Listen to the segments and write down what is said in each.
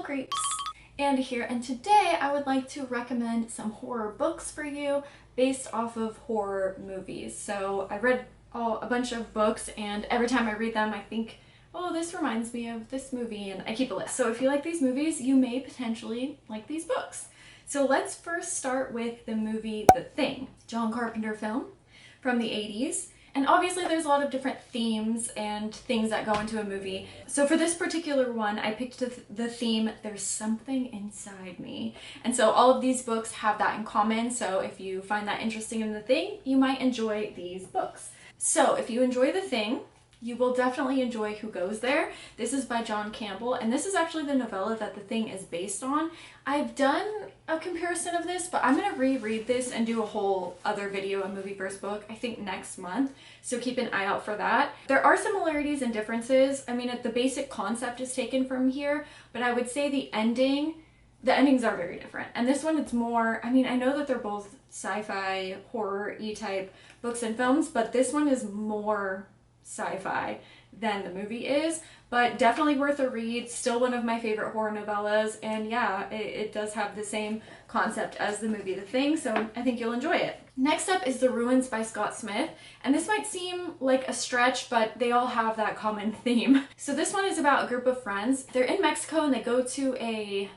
Creeps, and here, and today I would like to recommend some horror books for you based off of horror movies. So I read a bunch of books, and every time I read them I think, oh, this reminds me of this movie, and I keep a list. So if you like these movies, you may potentially like these books. So let's first start with the movie The Thing, John Carpenter film from the 80s. And obviously there's a lot of different themes and things that go into a movie. So for this particular one, I picked the theme, There's Something Inside Me. And so all of these books have that in common. So if you find that interesting in The Thing, you might enjoy these books. So if you enjoy The Thing, you will definitely enjoy Who Goes There. This is by John Campbell, and this is actually the novella that The Thing is based on. I've done a comparison of this, but I'm going to reread this and do a whole other video, a movie versus book, I think next month, so keep an eye out for that. There are similarities and differences. I mean, the basic concept is taken from here, but I would say the endings are very different. And this one, it's more, I mean, I know that they're both sci-fi, horror-y type books and films, but this one is more sci-fi than the movie is, but definitely worth a read. Still one of my favorite horror novellas, and yeah, it does have the same concept as the movie The Thing, so I think you'll enjoy it. Next up is The Ruins by Scott Smith, and this might seem like a stretch, but they all have that common theme. So this one is about a group of friends. They're in Mexico and they go to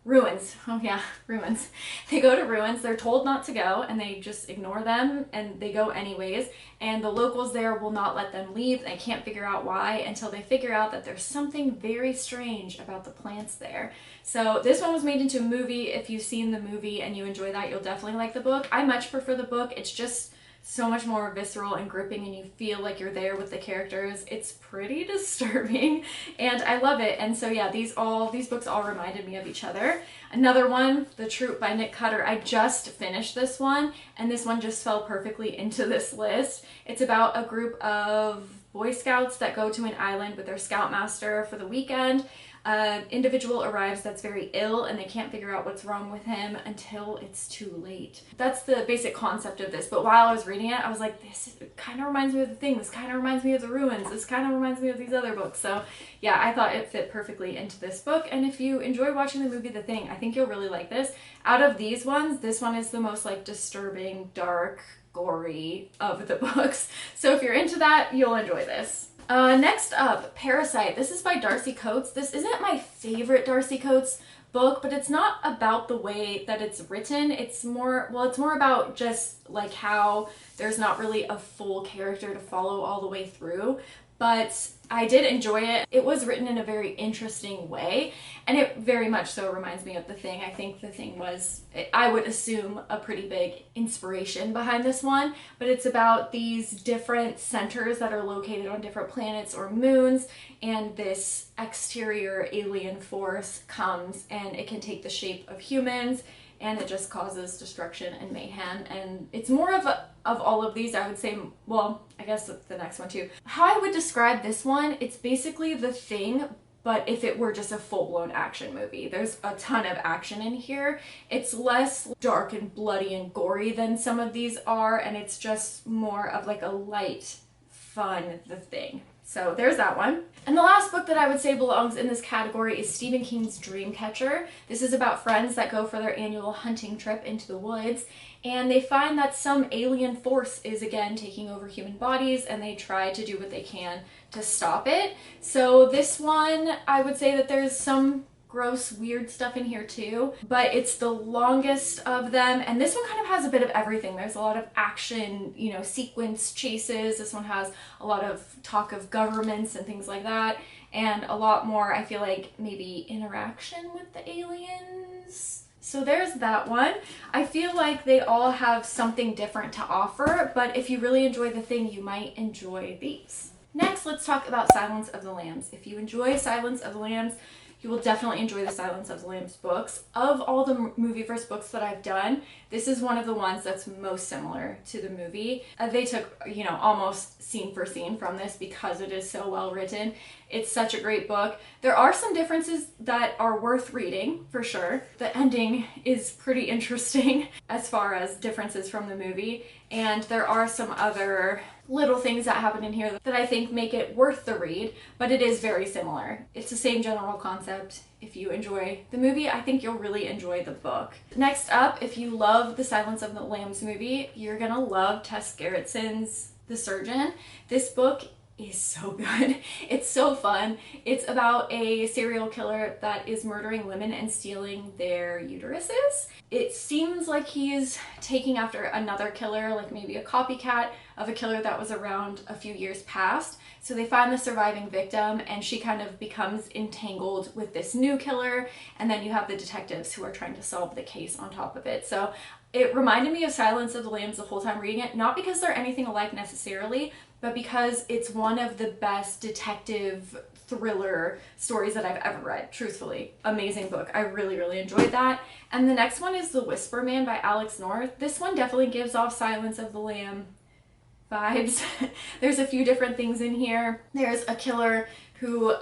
ruins. Oh yeah, ruins. They go to ruins. They're told not to go and they just ignore them, and they go anyways. And the locals there will not let them leave. They can't figure out why until they figure out that there's something very strange about the plants there. So this one was made into a movie. If you've seen the movie and you enjoy that, you'll definitely like the book. I much prefer the book. It's just so much more visceral and gripping, and you feel like you're there with the characters. It's pretty disturbing and I love it. And so yeah, these books all reminded me of each other. Another one, The Troop by Nick Cutter. I just finished this one, and this one just fell perfectly into this list. It's about a group of Boy Scouts that go to an island with their scoutmaster for the weekend. An individual arrives that's very ill, and they can't figure out what's wrong with him until it's too late. That's the basic concept of this, but while I was reading it, I was like, this kind of reminds me of The Thing, this kind of reminds me of The Ruins, this kind of reminds me of these other books. So yeah, I thought it fit perfectly into this book, and if you enjoy watching the movie The Thing, I think you'll really like this. Out of these ones, this one is the most like disturbing, dark, gory of the books. So if you're into that, you'll enjoy this. Next up, Parasite. This is by Darcy Coates. This isn't my favorite Darcy Coates book, but it's not about the way that it's written. It's more about just like how there's not really a full character to follow all the way through. But I did enjoy it. It was written in a very interesting way, and it very much so reminds me of The Thing. I think The Thing was, I would assume, a pretty big inspiration behind this one, but it's about these different centers that are located on different planets or moons, and this exterior alien force comes and it can take the shape of humans, and it just causes destruction and mayhem. And it's more of all of these, I would say, well, I guess the next one too. How I would describe this one, it's basically The Thing, but if it were just a full-blown action movie. There's a ton of action in here. It's less dark and bloody and gory than some of these are, and it's just more of like a light, fun The Thing. So there's that one. And the last book that I would say belongs in this category is Stephen King's Dreamcatcher. This is about friends that go for their annual hunting trip into the woods, and they find that some alien force is again taking over human bodies, and they try to do what they can to stop it. So this one, I would say that there's some gross, weird stuff in here too, but it's the longest of them, and this one kind of has a bit of everything. There's a lot of action, you know, sequence chases. This one has a lot of talk of governments and things like that, and a lot more, I feel like, maybe interaction with the aliens. So there's that one. I feel like they all have something different to offer, but if you really enjoy The Thing, you might enjoy these. Next, let's talk about Silence of the Lambs. If you enjoy Silence of the Lambs, you will definitely enjoy the Silence of the Lambs books. Of all the movie verse books that I've done, this is one of the ones that's most similar to the movie. They took, you know, almost scene for scene from this because it is so well written. It's such a great book. There are some differences that are worth reading, for sure. The ending is pretty interesting as far as differences from the movie, and there are some other little things that happen in here that I think make it worth the read, but it is very similar. It's the same general concept. If you enjoy the movie, I think you'll really enjoy the book. Next up, if you love the Silence of the Lambs movie, you're gonna love Tess Gerritsen's The Surgeon. This book is so good. It's so fun. It's about a serial killer that is murdering women and stealing their uteruses. It seems like he's taking after another killer, like maybe a copycat of a killer that was around a few years past. So they find the surviving victim and she kind of becomes entangled with this new killer, and then you have the detectives who are trying to solve the case on top of it. So it reminded me of Silence of the Lambs the whole time reading it, not because they're anything alike necessarily, but because it's one of the best detective thriller stories that I've ever read, truthfully. Amazing book. I really, really enjoyed that. And the next one is The Whisper Man by Alex North. This one definitely gives off Silence of the Lamb vibes. There's a few different things in here. There's a killer who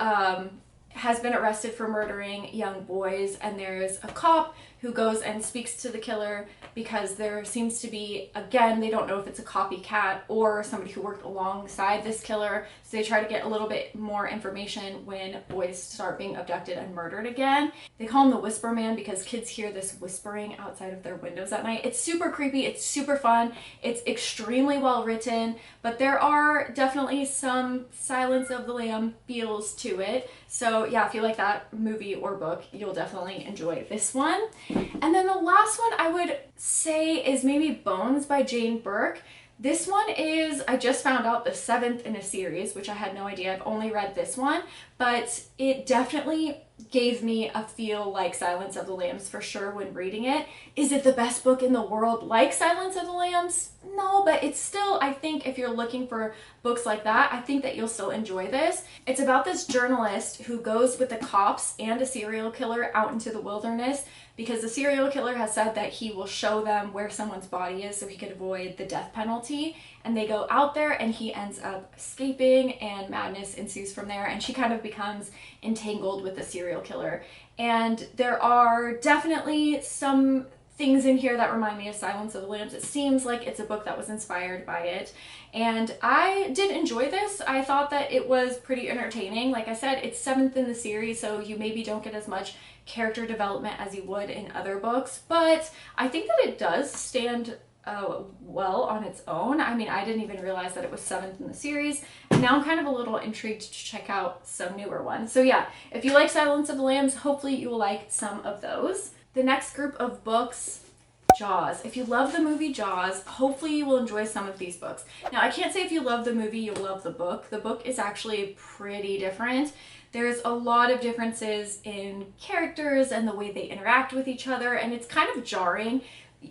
has been arrested for murdering young boys, and there's a cop who goes and speaks to the killer because there seems to be, again, they don't know if it's a copycat or somebody who worked alongside this killer, so they try to get a little bit more information when boys start being abducted and murdered again. They call him the Whisper Man because kids hear this whispering outside of their windows at night. It's super creepy, it's super fun, it's extremely well written, but there are definitely some Silence of the Lamb feels to it. So yeah, if you like that movie or book, you'll definitely enjoy this one. And then the last one I would say is maybe Bones by Jane Burke. This one is, I just found out, the 7th in a series, which I had no idea. I've only read this one, but it definitely gave me a feel like Silence of the Lambs for sure when reading it. Is it the best book in the world like Silence of the Lambs? No, but it's still, I think if you're looking for books like that, I think that you'll still enjoy this. It's about this journalist who goes with the cops and a serial killer out into the wilderness because the serial killer has said that he will show them where someone's body is so he could avoid the death penalty. And they go out there and he ends up escaping and madness ensues from there, and she kind of becomes entangled with the serial killer. And there are definitely some things in here that remind me of Silence of the Lambs. It seems like it's a book that was inspired by it. And I did enjoy this. I thought that it was pretty entertaining. Like I said, it's 7th in the series, so you maybe don't get as much character development as you would in other books, but I think that it does stand well on its own. I mean, I didn't even realize that it was 7th in the series, and now I'm kind of a little intrigued to check out some newer ones. So yeah, if you like Silence of the Lambs, hopefully you will like some of those. The next group of books, Jaws. If you love the movie Jaws, hopefully you will enjoy some of these books. Now, I can't say if you love the movie, you'll love the book. The book is actually pretty different. There's a lot of differences in characters and the way they interact with each other, and it's kind of jarring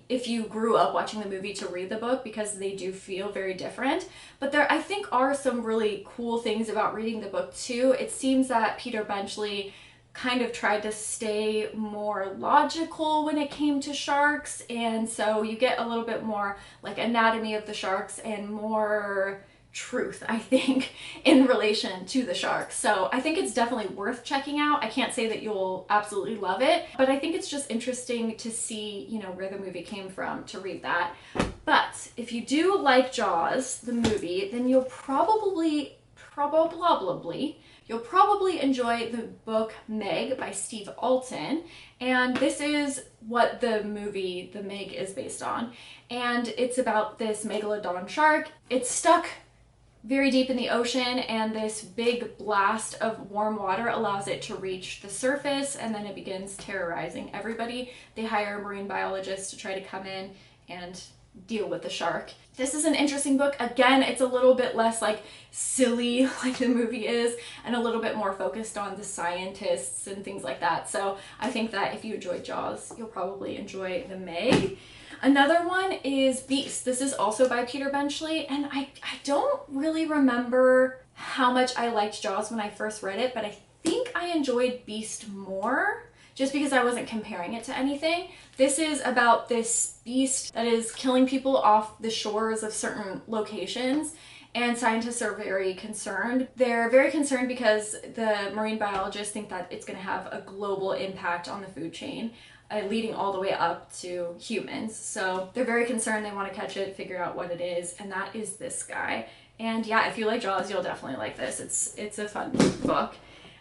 if you grew up watching the movie to read the book because they do feel very different. But there, I think, are some really cool things about reading the book too. It seems that Peter Benchley kind of tried to stay more logical when it came to sharks, and so you get a little bit more like anatomy of the sharks and more truth, I think, in relation to the sharks. So I think it's definitely worth checking out. I can't say that you'll absolutely love it, but I think it's just interesting to see, you know, where the movie came from to read that. But if you do like Jaws, the movie, then you'll probably enjoy the book Meg by Steve Alton, and this is what the movie The Meg is based on. And it's about this megalodon shark. It's stuck very deep in the ocean, and this big blast of warm water allows it to reach the surface, and then it begins terrorizing everybody. They hire marine biologists to try to come in and deal with the shark. This is an interesting book. Again, it's a little bit less like silly like the movie is, and a little bit more focused on the scientists and things like that. So I think that if you enjoyed Jaws, you'll probably enjoy The Meg. Another one is Beast. This is also by Peter Benchley, and I don't really remember how much I liked Jaws when I first read it, but I think I enjoyed Beast more just because I wasn't comparing it to anything. This is about this beast that is killing people off the shores of certain locations, and scientists are very concerned. They're very concerned because the marine biologists think that it's going to have a global impact on the food chain, leading all the way up to humans. So they're very concerned. They want to catch it, figure out what it is, and that is this guy. And yeah, if you like Jaws, you'll definitely like this. It's a fun book.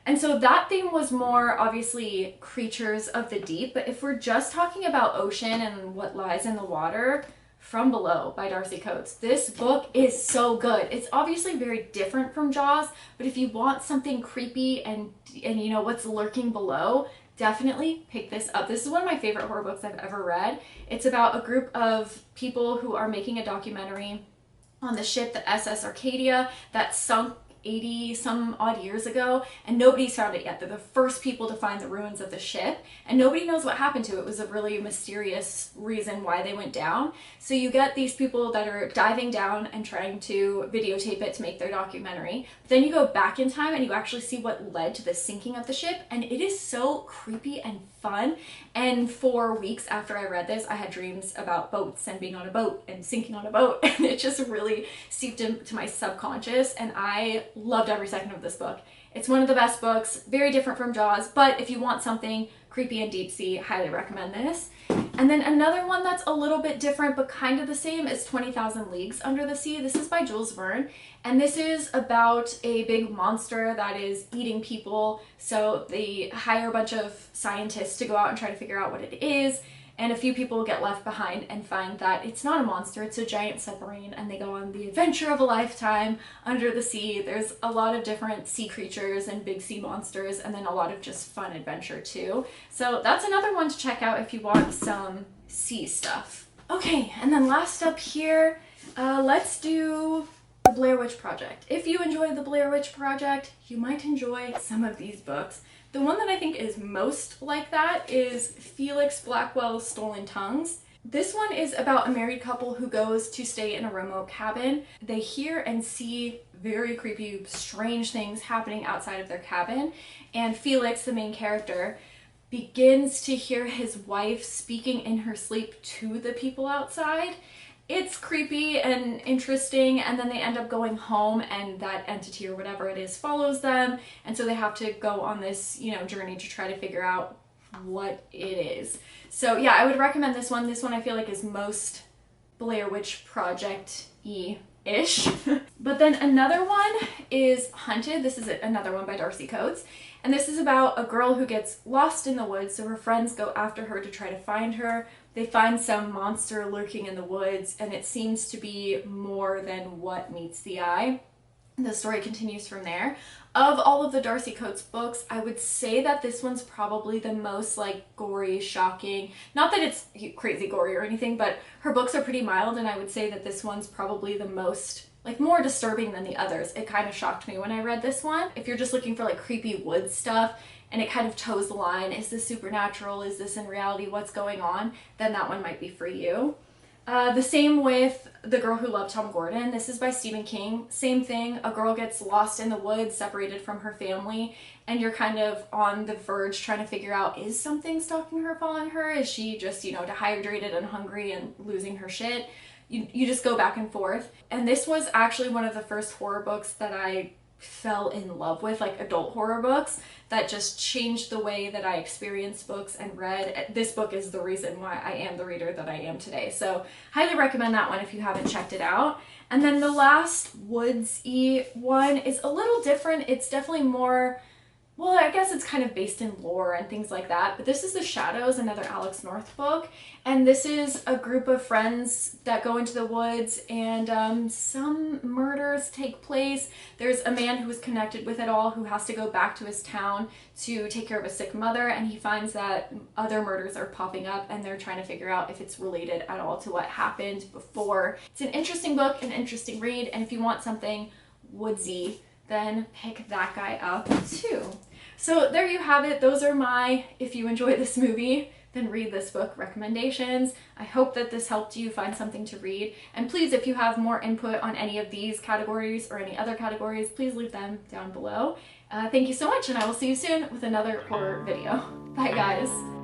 And so that theme was more obviously creatures of the deep, but if we're just talking about ocean and what lies in the water, From Below by Darcy Coates. This book is so good. It's obviously very different from Jaws, but if you want something creepy and you know what's lurking below, definitely pick this up. This is one of my favorite horror books I've ever read. It's about a group of people who are making a documentary on the ship, the SS Arcadia, that sunk 80 some odd years ago, and nobody's found it yet. They're the first people to find the ruins of the ship, and nobody knows what happened to it. It was a really mysterious reason why they went down. So you get these people that are diving down and trying to videotape it to make their documentary. But then you go back in time and you actually see what led to the sinking of the ship, and it is so creepy and fun. And for weeks after I read this, I had dreams about boats and being on a boat and sinking on a boat, and it just really seeped into my subconscious, and I loved every second of this book. It's one of the best books, very different from Jaws, but if you want something creepy and deep sea, highly recommend this. And then another one that's a little bit different but kind of the same is 20,000 Leagues Under the Sea. This is by Jules Verne, and this is about a big monster that is eating people. So they hire a bunch of scientists to go out and try to figure out what it is, and a few people get left behind and find that it's not a monster, it's a giant submarine, and they go on the adventure of a lifetime under the sea. There's a lot of different sea creatures and big sea monsters, and then a lot of just fun adventure too. So that's another one to check out if you want some sea stuff. Okay, and then last up here, let's do the Blair Witch Project. If you enjoy the Blair Witch Project, you might enjoy some of these books. The one that I think is most like that is Felix Blackwell's Stolen Tongues. This one is about a married couple who goes to stay in a remote cabin. They hear and see very creepy, strange things happening outside of their cabin, and Felix, the main character, begins to hear his wife speaking in her sleep to the people outside. It's creepy and interesting, and then they end up going home, and that entity or whatever it is follows them, and so they have to go on this, you know, journey to try to figure out what it is. So yeah, I would recommend this one. This one I feel like is most Blair Witch Project-y-ish. But then another one is Hunted. This is another one by Darcy Coates. And this is about a girl who gets lost in the woods, so her friends go after her to try to find her. They find some monster lurking in the woods, and it seems to be more than what meets the eye. The story continues from there. Of all of the Darcy Coates books, I would say that this one's probably the most like gory, shocking. Not that it's crazy gory or anything, but her books are pretty mild, and I would say that this one's probably the most like more disturbing than the others. It kind of shocked me when I read this one. If you're just looking for like creepy woods stuff and it kind of toes the line, is this supernatural, is this in reality, what's going on, then that one might be for you. The same with The Girl Who Loved Tom Gordon. This is by Stephen King. Same thing, a girl gets lost in the woods, separated from her family, and you're kind of on the verge trying to figure out, is something stalking her, following her? Is she just, you know, dehydrated and hungry and losing her shit? You just go back and forth. And this was actually one of the first horror books that I fell in love with, like adult horror books, that just changed the way that I experienced books and read. This book is the reason why I am the reader that I am today. So highly recommend that one if you haven't checked it out. And then the last woodsy one is a little different. It's definitely more, well, I guess it's kind of based in lore and things like that, but this is The Shadows, another Alex North book, and this is a group of friends that go into the woods, and some murders take place. There's a man who is connected with it all who has to go back to his town to take care of a sick mother, and he finds that other murders are popping up, and they're trying to figure out if it's related at all to what happened before. It's an interesting book, an interesting read, and if you want something woodsy, then pick that guy up too. So there you have it. Those are my, if you enjoy this movie, then read this book recommendations. I hope that this helped you find something to read. And please, if you have more input on any of these categories or any other categories, please leave them down below. Thank you so much, and I will see you soon with another horror video. Bye guys.